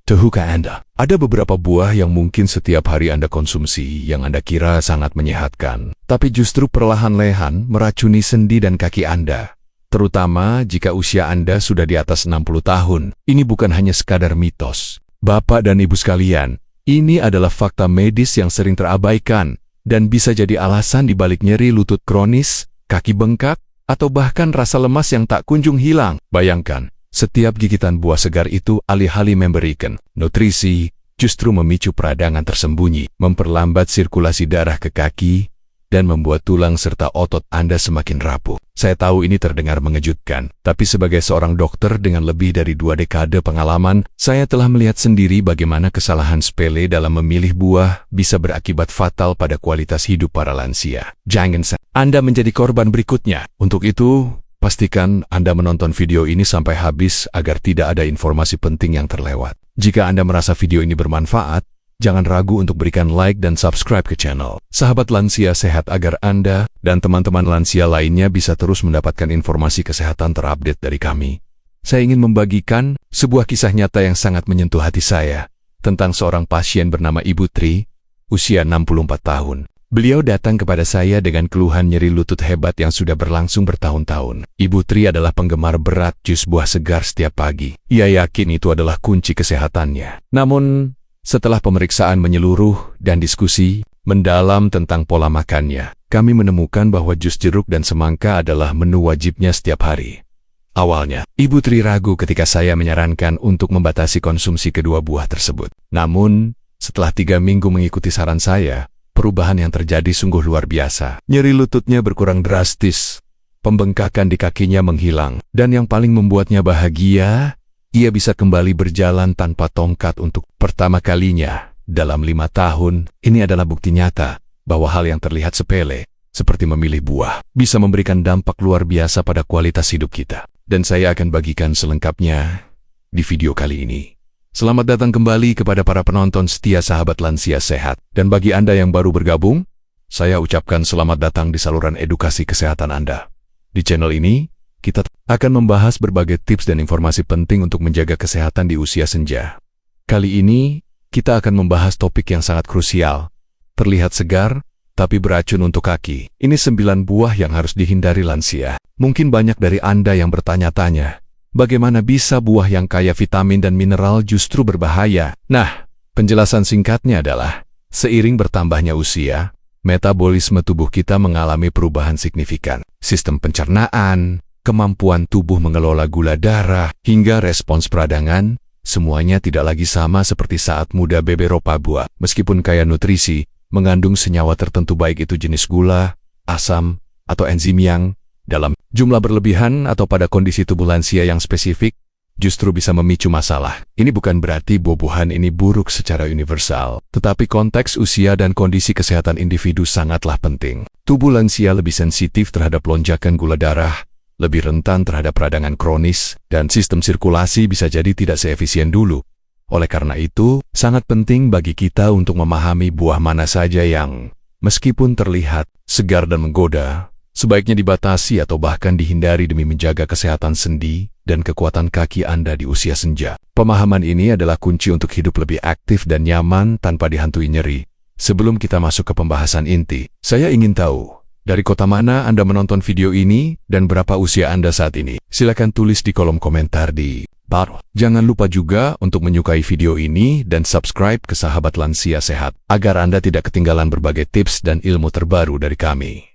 Tahukah Anda, ada beberapa buah yang mungkin setiap hari Anda konsumsi yang Anda kira sangat menyehatkan, tapi justru perlahan-lahan meracuni sendi dan kaki Anda. Terutama jika usia Anda sudah di atas 60 tahun. Ini bukan hanya sekadar mitos. Bapak dan Ibu sekalian, ini adalah fakta medis yang sering terabaikan dan bisa jadi alasan di balik nyeri lutut kronis, kaki bengkak, atau bahkan rasa lemas yang tak kunjung hilang. Bayangkan, setiap gigitan buah segar itu alih-alih memberikan nutrisi, justru memicu peradangan tersembunyi, memperlambat sirkulasi darah ke kaki, dan membuat tulang serta otot Anda semakin rapuh. Saya tahu ini terdengar mengejutkan, tapi sebagai seorang dokter dengan lebih dari 2 dekade pengalaman, saya telah melihat sendiri bagaimana kesalahan sepele dalam memilih buah bisa berakibat fatal pada kualitas hidup para lansia. Jangan Anda menjadi korban berikutnya. Untuk itu, pastikan Anda menonton video ini sampai habis agar tidak ada informasi penting yang terlewat. Jika Anda merasa video ini bermanfaat, jangan ragu untuk berikan like dan subscribe ke channel Sahabat Lansia Sehat agar Anda dan teman-teman lansia lainnya bisa terus mendapatkan informasi kesehatan terupdate dari kami. Saya ingin membagikan sebuah kisah nyata yang sangat menyentuh hati saya tentang seorang pasien bernama Ibu Tri, usia 64 tahun. Beliau datang kepada saya dengan keluhan nyeri lutut hebat yang sudah berlangsung bertahun-tahun. Ibu Tri adalah penggemar berat jus buah segar setiap pagi. Ia yakin itu adalah kunci kesehatannya. Namun, setelah pemeriksaan menyeluruh dan diskusi mendalam tentang pola makannya, kami menemukan bahwa jus jeruk dan semangka adalah menu wajibnya setiap hari. Awalnya, Ibu Tri ragu ketika saya menyarankan untuk membatasi konsumsi kedua buah tersebut. Namun, setelah 3 minggu mengikuti saran saya, perubahan yang terjadi sungguh luar biasa. Nyeri lututnya berkurang drastis, pembengkakan di kakinya menghilang, dan yang paling membuatnya bahagia, ia bisa kembali berjalan tanpa tongkat untuk pertama kalinya dalam 5 tahun. Ini adalah bukti nyata bahwa hal yang terlihat sepele, seperti memilih buah, bisa memberikan dampak luar biasa pada kualitas hidup kita. Dan saya akan bagikan selengkapnya di video kali ini. Selamat datang kembali kepada para penonton setia Sahabat Lansia Sehat. Dan bagi Anda yang baru bergabung, saya ucapkan selamat datang di saluran edukasi kesehatan Anda. Di channel ini, kita akan membahas berbagai tips dan informasi penting untuk menjaga kesehatan di usia senja. Kali ini, kita akan membahas topik yang sangat krusial. Terlihat segar, tapi beracun untuk kaki. Ini 9 buah yang harus dihindari lansia. Mungkin banyak dari Anda yang bertanya-tanya, bagaimana bisa buah yang kaya vitamin dan mineral justru berbahaya? Nah, penjelasan singkatnya adalah, seiring bertambahnya usia, metabolisme tubuh kita mengalami perubahan signifikan. Sistem pencernaan, kemampuan tubuh mengelola gula darah, hingga respons peradangan, semuanya tidak lagi sama seperti saat muda. Beberapa buah, meskipun kaya nutrisi, mengandung senyawa tertentu baik itu jenis gula, asam, atau enzim yang, dalam jumlah berlebihan atau pada kondisi tubuh lansia yang spesifik, justru bisa memicu masalah. Ini bukan berarti buah-buahan ini buruk secara universal, tetapi konteks usia dan kondisi kesehatan individu sangatlah penting. Tubuh lansia lebih sensitif terhadap lonjakan gula darah, lebih rentan terhadap peradangan kronis, dan sistem sirkulasi bisa jadi tidak seefisien dulu. Oleh karena itu, sangat penting bagi kita untuk memahami buah mana saja yang, meskipun terlihat segar dan menggoda, sebaiknya dibatasi atau bahkan dihindari demi menjaga kesehatan sendi dan kekuatan kaki Anda di usia senja. Pemahaman ini adalah kunci untuk hidup lebih aktif dan nyaman tanpa dihantui nyeri. Sebelum kita masuk ke pembahasan inti, saya ingin tahu, dari kota mana Anda menonton video ini dan berapa usia Anda saat ini? Silakan tulis di kolom komentar di bawah. Jangan lupa juga untuk menyukai video ini dan subscribe ke Sahabat Lansia Sehat agar Anda tidak ketinggalan berbagai tips dan ilmu terbaru dari kami.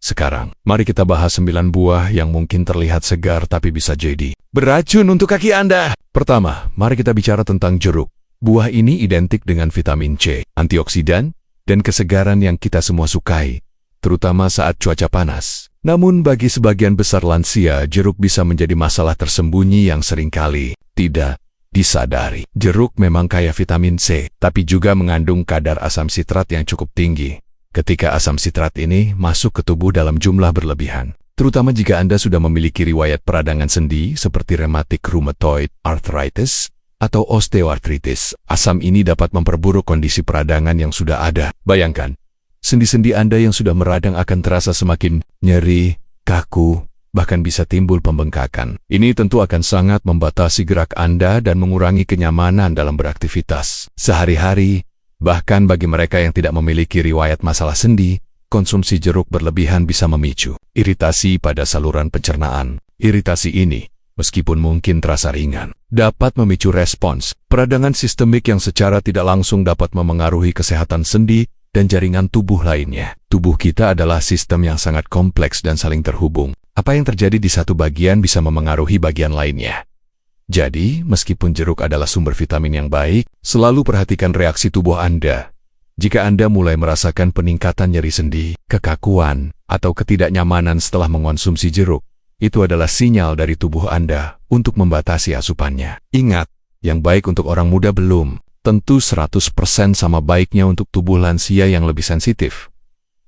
Sekarang, mari kita bahas 9 buah yang mungkin terlihat segar tapi bisa jadi beracun untuk kaki Anda. Pertama, mari kita bicara tentang jeruk. Buah ini identik dengan vitamin C, antioksidan, dan kesegaran yang kita semua sukai, terutama saat cuaca panas. Namun bagi sebagian besar lansia, jeruk bisa menjadi masalah tersembunyi yang seringkali tidak disadari. Jeruk memang kaya vitamin C, tapi juga mengandung kadar asam sitrat yang cukup tinggi. Ketika asam sitrat ini masuk ke tubuh dalam jumlah berlebihan, terutama jika Anda sudah memiliki riwayat peradangan sendi seperti rematik rheumatoid arthritis atau osteoartritis, asam ini dapat memperburuk kondisi peradangan yang sudah ada. Bayangkan, sendi-sendi Anda yang sudah meradang akan terasa semakin nyeri, kaku, bahkan bisa timbul pembengkakan. Ini tentu akan sangat membatasi gerak Anda dan mengurangi kenyamanan dalam beraktivitas sehari-hari. Bahkan bagi mereka yang tidak memiliki riwayat masalah sendi, konsumsi jeruk berlebihan bisa memicu iritasi pada saluran pencernaan. Iritasi ini, meskipun mungkin terasa ringan, dapat memicu respons peradangan sistemik yang secara tidak langsung dapat memengaruhi kesehatan sendi dan jaringan tubuh lainnya. Tubuh kita adalah sistem yang sangat kompleks dan saling terhubung. Apa yang terjadi di satu bagian bisa memengaruhi bagian lainnya. Jadi, meskipun jeruk adalah sumber vitamin yang baik, selalu perhatikan reaksi tubuh Anda. Jika Anda mulai merasakan peningkatan nyeri sendi, kekakuan, atau ketidaknyamanan setelah mengonsumsi jeruk, itu adalah sinyal dari tubuh Anda untuk membatasi asupannya. Ingat, yang baik untuk orang muda belum tentu 100% sama baiknya untuk tubuh lansia yang lebih sensitif.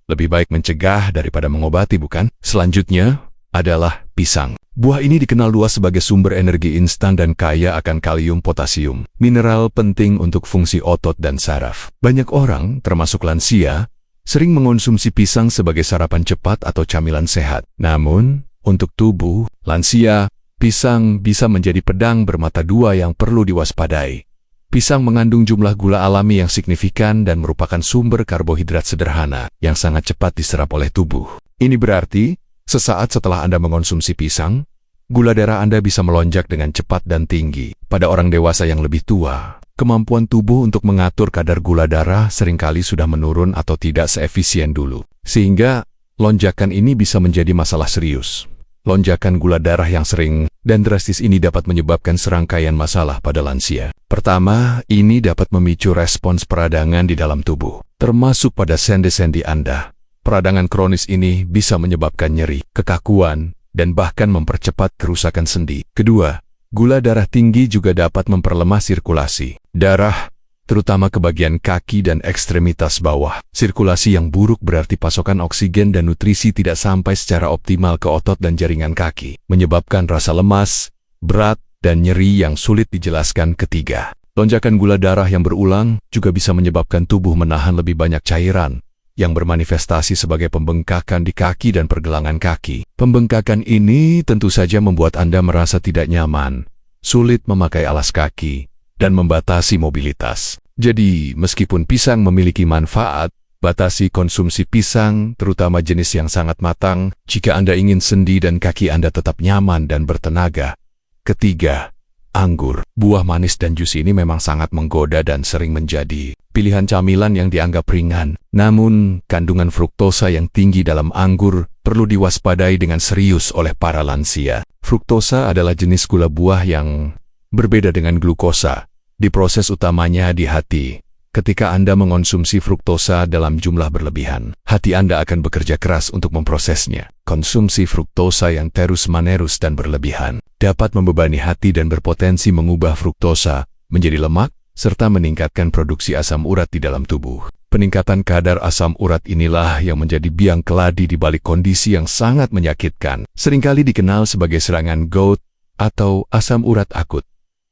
Lebih baik mencegah daripada mengobati, bukan? Selanjutnya adalah pisang. Buah ini dikenal luas sebagai sumber energi instan dan kaya akan kalium potasium, mineral penting untuk fungsi otot dan saraf. Banyak orang, termasuk lansia, sering mengonsumsi pisang sebagai sarapan cepat atau camilan sehat. Namun, untuk tubuh lansia, pisang bisa menjadi pedang bermata dua yang perlu diwaspadai. Pisang mengandung jumlah gula alami yang signifikan dan merupakan sumber karbohidrat sederhana yang sangat cepat diserap oleh tubuh. Ini berarti, sesaat setelah Anda mengonsumsi pisang, gula darah Anda bisa melonjak dengan cepat dan tinggi. Pada orang dewasa yang lebih tua, kemampuan tubuh untuk mengatur kadar gula darah seringkali sudah menurun atau tidak seefisien dulu. Sehingga, lonjakan ini bisa menjadi masalah serius. Lonjakan gula darah yang sering dan drastis ini dapat menyebabkan serangkaian masalah pada lansia. Pertama, ini dapat memicu respons peradangan di dalam tubuh, termasuk pada sendi-sendi Anda. Peradangan kronis ini bisa menyebabkan nyeri, kekakuan, dan bahkan mempercepat kerusakan sendi. Kedua, gula darah tinggi juga dapat memperlemah sirkulasi darah, terutama ke bagian kaki dan ekstremitas bawah. Sirkulasi yang buruk berarti pasokan oksigen dan nutrisi tidak sampai secara optimal ke otot dan jaringan kaki, menyebabkan rasa lemas, berat, dan nyeri yang sulit dijelaskan. Ketiga, lonjakan gula darah yang berulang juga bisa menyebabkan tubuh menahan lebih banyak cairan, yang bermanifestasi sebagai pembengkakan di kaki dan pergelangan kaki. Pembengkakan ini tentu saja membuat Anda merasa tidak nyaman, sulit memakai alas kaki, dan membatasi mobilitas. Jadi, meskipun pisang memiliki manfaat, batasi konsumsi pisang, terutama jenis yang sangat matang, jika Anda ingin sendi dan kaki Anda tetap nyaman dan bertenaga. Ketiga, anggur. Buah manis dan jus ini memang sangat menggoda dan sering menjadi pilihan camilan yang dianggap ringan. Namun, kandungan fruktosa yang tinggi dalam anggur perlu diwaspadai dengan serius oleh para lansia. Fruktosa adalah jenis gula buah yang berbeda dengan glukosa, diproses utamanya di hati. Ketika Anda mengonsumsi fruktosa dalam jumlah berlebihan, hati Anda akan bekerja keras untuk memprosesnya. Konsumsi fruktosa yang terus-menerus dan berlebihan dapat membebani hati dan berpotensi mengubah fruktosa menjadi lemak, serta meningkatkan produksi asam urat di dalam tubuh. Peningkatan kadar asam urat inilah yang menjadi biang keladi di balik kondisi yang sangat menyakitkan, seringkali dikenal sebagai serangan gout atau asam urat akut.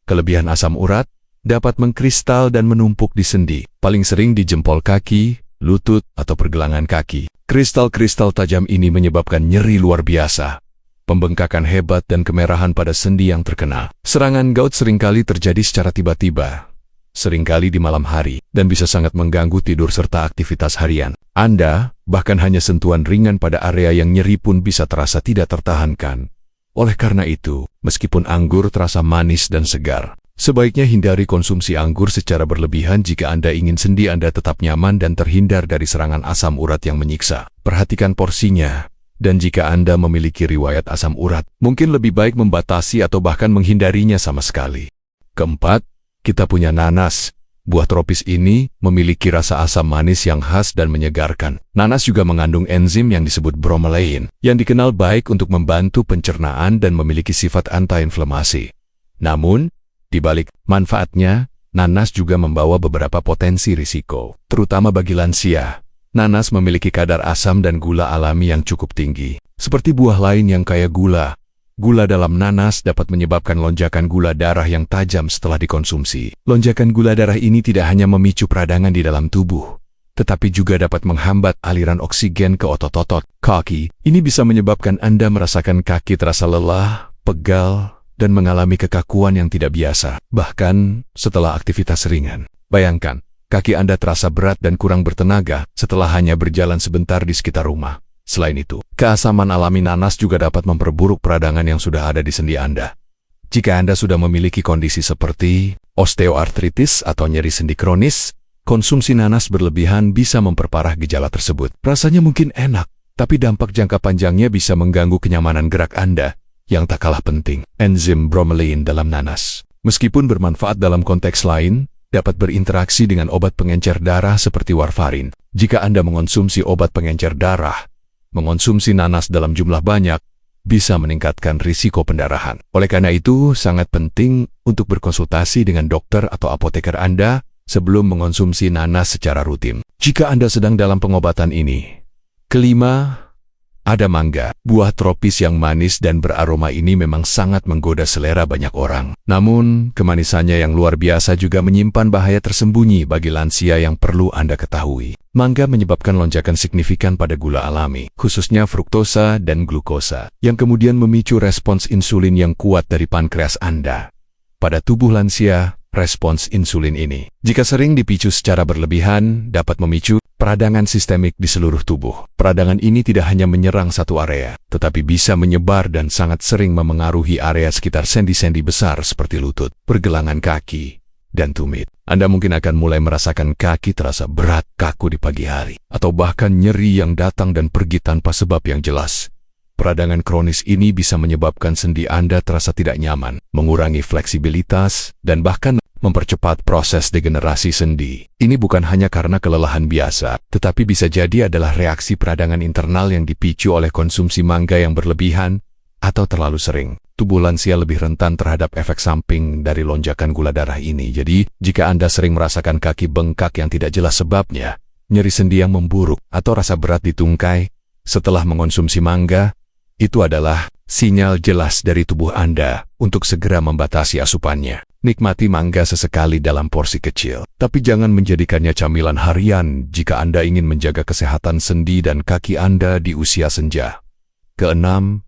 Kelebihan asam urat dapat mengkristal dan menumpuk di sendi, paling sering di jempol kaki, lutut, atau pergelangan kaki. Kristal-kristal tajam ini menyebabkan nyeri luar biasa, pembengkakan hebat, dan kemerahan pada sendi yang terkena. Serangan gout seringkali terjadi secara tiba-tiba, seringkali di malam hari, dan bisa sangat mengganggu tidur serta aktivitas harian Anda. Bahkan hanya sentuhan ringan pada area yang nyeri pun bisa terasa tidak tertahankan. Oleh karena itu, meskipun anggur terasa manis dan segar, sebaiknya hindari konsumsi anggur secara berlebihan jika Anda ingin sendi Anda tetap nyaman dan terhindar dari serangan asam urat yang menyiksa. Perhatikan porsinya, dan jika Anda memiliki riwayat asam urat, mungkin lebih baik membatasi atau bahkan menghindarinya sama sekali. Keempat, kita punya nanas. Buah tropis ini memiliki rasa asam manis yang khas dan menyegarkan. Nanas juga mengandung enzim yang disebut bromelain, yang dikenal baik untuk membantu pencernaan dan memiliki sifat anti-inflamasi. Namun, di balik manfaatnya, nanas juga membawa beberapa potensi risiko, terutama bagi lansia. Nanas memiliki kadar asam dan gula alami yang cukup tinggi. Seperti buah lain yang kaya gula, gula dalam nanas dapat menyebabkan lonjakan gula darah yang tajam setelah dikonsumsi. Lonjakan gula darah ini tidak hanya memicu peradangan di dalam tubuh, tetapi juga dapat menghambat aliran oksigen ke otot-otot kaki. Ini bisa menyebabkan Anda merasakan kaki terasa lelah, pegal, dan mengalami kekakuan yang tidak biasa, bahkan setelah aktivitas ringan. Bayangkan, kaki Anda terasa berat dan kurang bertenaga setelah hanya berjalan sebentar di sekitar rumah. Selain itu, keasaman alami nanas juga dapat memperburuk peradangan yang sudah ada di sendi Anda. Jika Anda sudah memiliki kondisi seperti osteoartritis atau nyeri sendi kronis, konsumsi nanas berlebihan bisa memperparah gejala tersebut. Rasanya mungkin enak, tapi dampak jangka panjangnya bisa mengganggu kenyamanan gerak Anda yang tak kalah penting. Enzim bromelain dalam nanas, meskipun bermanfaat dalam konteks lain, dapat berinteraksi dengan obat pengencer darah seperti warfarin. Jika Anda mengonsumsi obat pengencer darah, mengonsumsi nanas dalam jumlah banyak bisa meningkatkan risiko pendarahan. Oleh karena itu, sangat penting untuk berkonsultasi dengan dokter atau apoteker Anda sebelum mengonsumsi nanas secara rutin. Jika Anda sedang dalam pengobatan ini. Kelima, ada mangga. Buah tropis yang manis dan beraroma ini memang sangat menggoda selera banyak orang. Namun, kemanisannya yang luar biasa juga menyimpan bahaya tersembunyi bagi lansia yang perlu Anda ketahui. Mangga menyebabkan lonjakan signifikan pada gula alami, khususnya fruktosa dan glukosa, yang kemudian memicu respons insulin yang kuat dari pankreas Anda. Pada tubuh lansia, respons insulin ini, jika sering dipicu secara berlebihan, dapat memicu peradangan sistemik di seluruh tubuh. Peradangan ini tidak hanya menyerang satu area, tetapi bisa menyebar dan sangat sering memengaruhi area sekitar sendi-sendi besar seperti lutut, pergelangan kaki, dan tumit. Anda mungkin akan mulai merasakan kaki terasa berat, kaku di pagi hari, atau bahkan nyeri yang datang dan pergi tanpa sebab yang jelas. Peradangan kronis ini bisa menyebabkan sendi Anda terasa tidak nyaman, mengurangi fleksibilitas, dan bahkan mempercepat proses degenerasi sendi. Ini bukan hanya karena kelelahan biasa, tetapi bisa jadi adalah reaksi peradangan internal yang dipicu oleh konsumsi mangga yang berlebihan atau terlalu sering. Tubuh lansia lebih rentan terhadap efek samping dari lonjakan gula darah ini. Jadi, jika Anda sering merasakan kaki bengkak yang tidak jelas sebabnya, nyeri sendi yang memburuk, atau rasa berat di tungkai setelah mengonsumsi mangga, itu adalah sinyal jelas dari tubuh Anda untuk segera membatasi asupannya. Nikmati mangga sesekali dalam porsi kecil, tapi jangan menjadikannya camilan harian jika Anda ingin menjaga kesehatan sendi dan kaki Anda di usia senja. Keenam,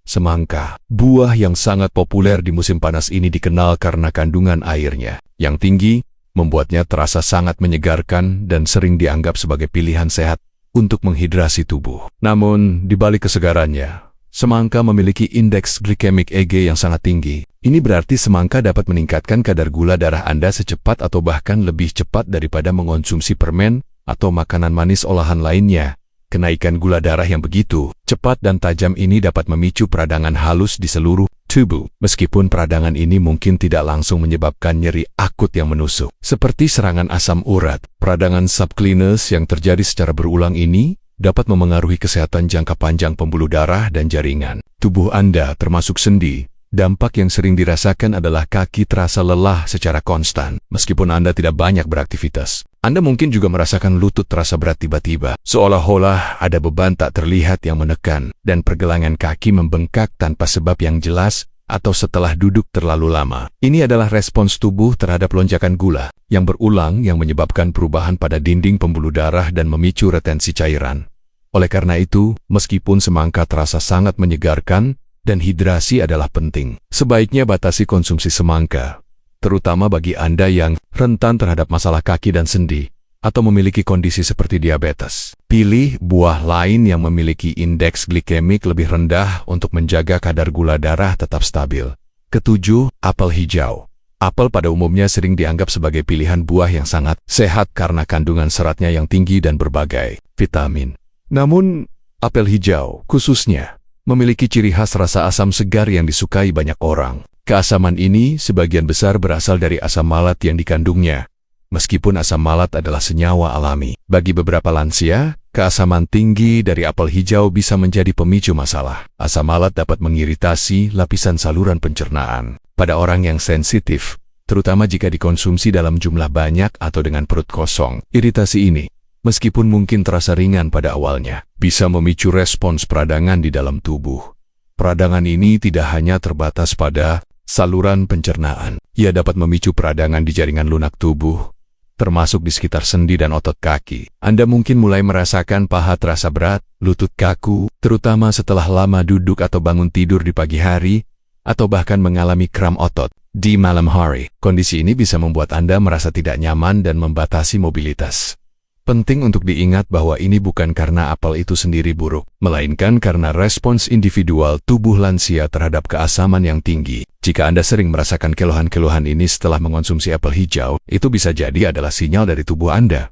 semangka. Buah yang sangat populer di musim panas ini dikenal karena kandungan airnya yang tinggi, membuatnya terasa sangat menyegarkan dan sering dianggap sebagai pilihan sehat untuk menghidrasi tubuh. Namun, di balik kesegarannya, semangka memiliki indeks glikemik EG yang sangat tinggi. Ini berarti semangka dapat meningkatkan kadar gula darah Anda secepat atau bahkan lebih cepat daripada mengonsumsi permen atau makanan manis olahan lainnya. Kenaikan gula darah yang begitu cepat dan tajam ini dapat memicu peradangan halus di seluruh tubuh. Meskipun peradangan ini mungkin tidak langsung menyebabkan nyeri akut yang menusuk, seperti serangan asam urat, peradangan subcutaneous yang terjadi secara berulang ini dapat memengaruhi kesehatan jangka panjang pembuluh darah dan jaringan tubuh Anda, termasuk sendi. Dampak yang sering dirasakan adalah kaki terasa lelah secara konstan. Meskipun Anda tidak banyak beraktivitas, Anda mungkin juga merasakan lutut terasa berat tiba-tiba, seolah-olah ada beban tak terlihat yang menekan, dan pergelangan kaki membengkak tanpa sebab yang jelas atau setelah duduk terlalu lama. Ini adalah respons tubuh terhadap lonjakan gula yang berulang yang menyebabkan perubahan pada dinding pembuluh darah dan memicu retensi cairan. Oleh karena itu, meskipun semangka terasa sangat menyegarkan dan hidrasi adalah penting, sebaiknya batasi konsumsi semangka, terutama bagi Anda yang rentan terhadap masalah kaki dan sendi atau memiliki kondisi seperti diabetes. Pilih buah lain yang memiliki indeks glikemik lebih rendah untuk menjaga kadar gula darah tetap stabil. Ketujuh, apel hijau. Apel pada umumnya sering dianggap sebagai pilihan buah yang sangat sehat karena kandungan seratnya yang tinggi dan berbagai vitamin. Namun, apel hijau khususnya memiliki ciri khas rasa asam segar yang disukai banyak orang. Keasaman ini sebagian besar berasal dari asam malat yang dikandungnya. Meskipun asam malat adalah senyawa alami, bagi beberapa lansia, keasaman tinggi dari apel hijau bisa menjadi pemicu masalah. Asam malat dapat mengiritasi lapisan saluran pencernaan pada orang yang sensitif, terutama jika dikonsumsi dalam jumlah banyak atau dengan perut kosong. Iritasi ini, meskipun mungkin terasa ringan pada awalnya, bisa memicu respons peradangan di dalam tubuh. Peradangan ini tidak hanya terbatas pada saluran pencernaan. Ia dapat memicu peradangan di jaringan lunak tubuh, termasuk di sekitar sendi dan otot kaki. Anda mungkin mulai merasakan paha terasa berat, lutut kaku, terutama setelah lama duduk atau bangun tidur di pagi hari, atau bahkan mengalami kram otot di malam hari. Kondisi ini bisa membuat Anda merasa tidak nyaman dan membatasi mobilitas. Penting untuk diingat bahwa ini bukan karena apel itu sendiri buruk, melainkan karena respons individual tubuh lansia terhadap keasaman yang tinggi. Jika Anda sering merasakan keluhan-keluhan ini setelah mengonsumsi apel hijau, itu bisa jadi adalah sinyal dari tubuh Anda.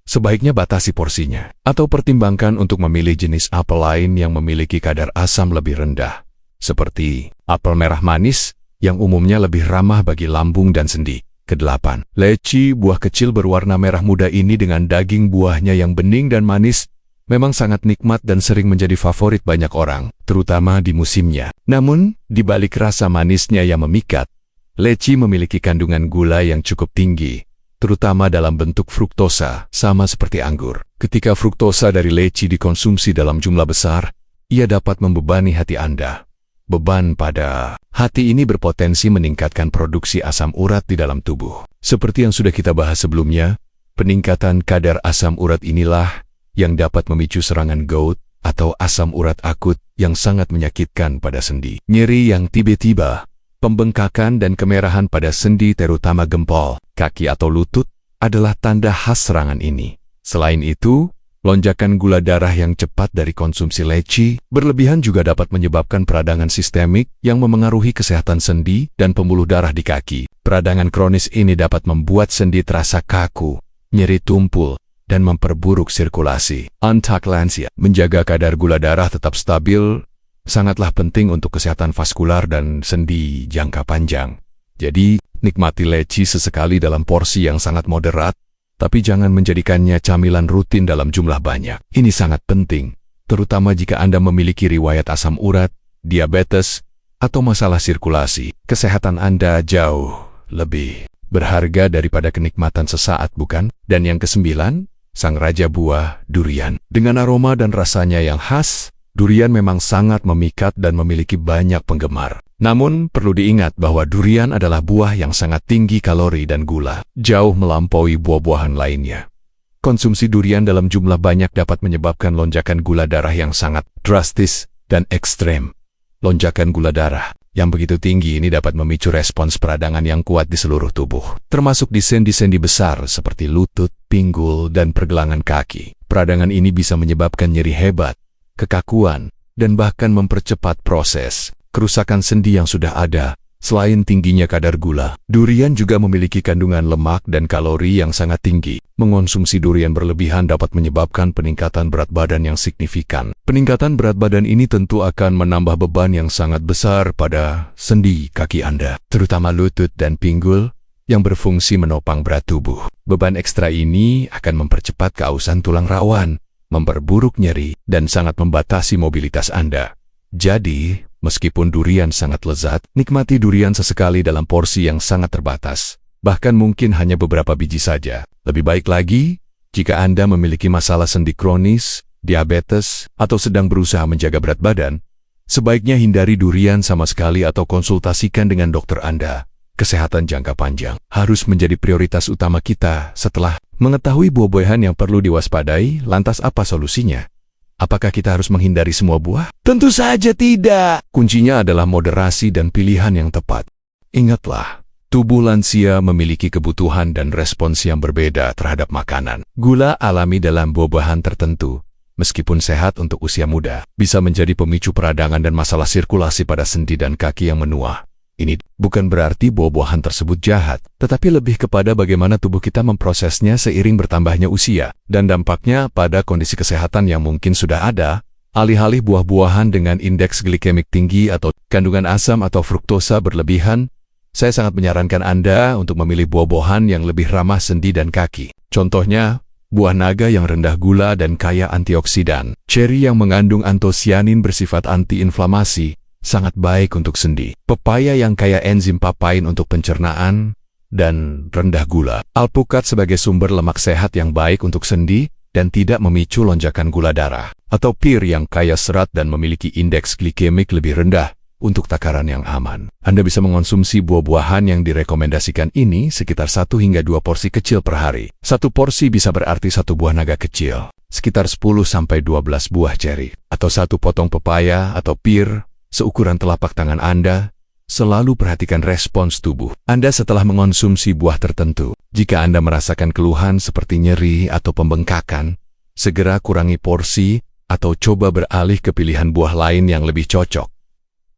Sebaiknya batasi porsinya, atau pertimbangkan untuk memilih jenis apel lain yang memiliki kadar asam lebih rendah, seperti apel merah manis, yang umumnya lebih ramah bagi lambung dan sendi. Kedelapan, leci, buah kecil berwarna merah muda ini dengan daging buahnya yang bening dan manis, memang sangat nikmat dan sering menjadi favorit banyak orang, terutama di musimnya. Namun, di balik rasa manisnya yang memikat, leci memiliki kandungan gula yang cukup tinggi, terutama dalam bentuk fruktosa, sama seperti anggur. Ketika fruktosa dari leci dikonsumsi dalam jumlah besar, ia dapat membebani hati Anda. Beban pada hati ini berpotensi meningkatkan produksi asam urat di dalam tubuh. Seperti yang sudah kita bahas sebelumnya, peningkatan kadar asam urat inilah yang dapat memicu serangan gout atau asam urat akut yang sangat menyakitkan pada sendi. Nyeri yang tiba-tiba, pembengkakan dan kemerahan pada sendi terutama gempol, kaki atau lutut adalah tanda khas serangan ini. Selain itu, lonjakan gula darah yang cepat dari konsumsi leci berlebihan juga dapat menyebabkan peradangan sistemik yang memengaruhi kesehatan sendi dan pembuluh darah di kaki. Peradangan kronis ini dapat membuat sendi terasa kaku, nyeri tumpul, dan memperburuk sirkulasi. Untuk lansia, menjaga kadar gula darah tetap stabil sangatlah penting untuk kesehatan vaskular dan sendi jangka panjang. Jadi, nikmati leci sesekali dalam porsi yang sangat moderat, tapi jangan menjadikannya camilan rutin dalam jumlah banyak. Ini sangat penting, terutama jika Anda memiliki riwayat asam urat, diabetes, atau masalah sirkulasi. Kesehatan Anda jauh lebih berharga daripada kenikmatan sesaat, bukan? Dan yang kesembilan, sang raja buah, durian. Dengan aroma dan rasanya yang khas, durian memang sangat memikat dan memiliki banyak penggemar. Namun, perlu diingat bahwa durian adalah buah yang sangat tinggi kalori dan gula, jauh melampaui buah-buahan lainnya. Konsumsi durian dalam jumlah banyak dapat menyebabkan lonjakan gula darah yang sangat drastis dan ekstrem. Lonjakan gula darah yang begitu tinggi ini dapat memicu respons peradangan yang kuat di seluruh tubuh, termasuk di sendi-sendi besar seperti lutut, pinggul, dan pergelangan kaki. Peradangan ini bisa menyebabkan nyeri hebat, kekakuan, dan bahkan mempercepat proses kerusakan sendi yang sudah ada. Selain tingginya kadar gula, durian juga memiliki kandungan lemak dan kalori yang sangat tinggi. Mengonsumsi durian berlebihan dapat menyebabkan peningkatan berat badan yang signifikan. Peningkatan berat badan ini tentu akan menambah beban yang sangat besar pada sendi kaki Anda, terutama lutut dan pinggul yang berfungsi menopang berat tubuh. Beban ekstra ini akan mempercepat keausan tulang rawan, memperburuk nyeri, dan sangat membatasi mobilitas Anda. Jadi, meskipun durian sangat lezat, nikmati durian sesekali dalam porsi yang sangat terbatas. Bahkan mungkin hanya beberapa biji saja. Lebih baik lagi, jika Anda memiliki masalah sendi kronis, diabetes, atau sedang berusaha menjaga berat badan, sebaiknya hindari durian sama sekali atau konsultasikan dengan dokter Anda. Kesehatan jangka panjang harus menjadi prioritas utama kita. Setelah mengetahui buah-buahan yang perlu diwaspadai, lantas apa solusinya? Apakah kita harus menghindari semua buah? Tentu saja tidak. Kuncinya adalah moderasi dan pilihan yang tepat. Ingatlah, tubuh lansia memiliki kebutuhan dan respons yang berbeda terhadap makanan. Gula alami dalam buah-buahan tertentu, meskipun sehat untuk usia muda, bisa menjadi pemicu peradangan dan masalah sirkulasi pada sendi dan kaki yang menua. Ini bukan berarti buah-buahan tersebut jahat, tetapi lebih kepada bagaimana tubuh kita memprosesnya seiring bertambahnya usia, dan dampaknya pada kondisi kesehatan yang mungkin sudah ada. Alih-alih buah-buahan dengan indeks glikemik tinggi atau kandungan asam atau fruktosa berlebihan, saya sangat menyarankan Anda untuk memilih buah-buahan yang lebih ramah sendi dan kaki. Contohnya, buah naga yang rendah gula dan kaya antioksidan, ceri yang mengandung antosianin bersifat antiinflamasi, sangat baik untuk sendi, pepaya yang kaya enzim papain untuk pencernaan, dan rendah gula. Alpukat sebagai sumber lemak sehat yang baik untuk sendi dan tidak memicu lonjakan gula darah. Atau pir yang kaya serat dan memiliki indeks glikemik lebih rendah, untuk takaran yang aman. Anda bisa mengonsumsi buah-buahan yang direkomendasikan ini sekitar 1 hingga 2 porsi kecil per hari. 1 porsi bisa berarti 1 buah naga kecil, sekitar 10-12 buah ceri, atau 1 potong pepaya atau pir, seukuran telapak tangan Anda. Selalu perhatikan respons tubuh Anda setelah mengonsumsi buah tertentu. Jika Anda merasakan keluhan seperti nyeri atau pembengkakan, segera kurangi porsi atau coba beralih ke pilihan buah lain yang lebih cocok.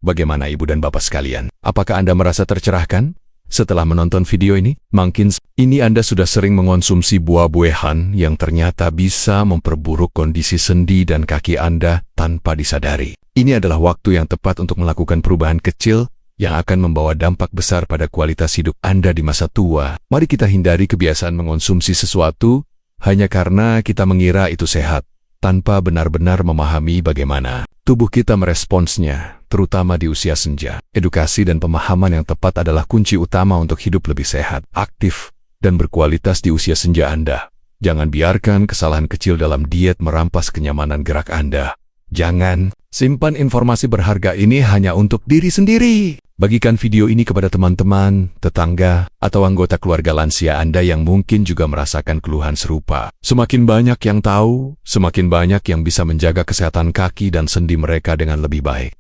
Bagaimana Ibu dan Bapak sekalian? Apakah Anda merasa tercerahkan setelah menonton video ini? Mungkin ini Anda sudah sering mengonsumsi buah-buahan yang ternyata bisa memperburuk kondisi sendi dan kaki Anda tanpa disadari. Ini adalah waktu yang tepat untuk melakukan perubahan kecil yang akan membawa dampak besar pada kualitas hidup Anda di masa tua. Mari kita hindari kebiasaan mengonsumsi sesuatu hanya karena kita mengira itu sehat, tanpa benar-benar memahami bagaimana tubuh kita meresponsnya, terutama di usia senja. Edukasi dan pemahaman yang tepat adalah kunci utama untuk hidup lebih sehat, aktif, dan berkualitas di usia senja Anda. Jangan biarkan kesalahan kecil dalam diet merampas kenyamanan gerak Anda. Jangan simpan informasi berharga ini hanya untuk diri sendiri. Bagikan video ini kepada teman-teman, tetangga, atau anggota keluarga lansia Anda yang mungkin juga merasakan keluhan serupa. Semakin banyak yang tahu, semakin banyak yang bisa menjaga kesehatan kaki dan sendi mereka dengan lebih baik.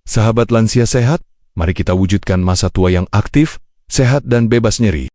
Sahabat lansia sehat, mari kita wujudkan masa tua yang aktif, sehat dan bebas nyeri.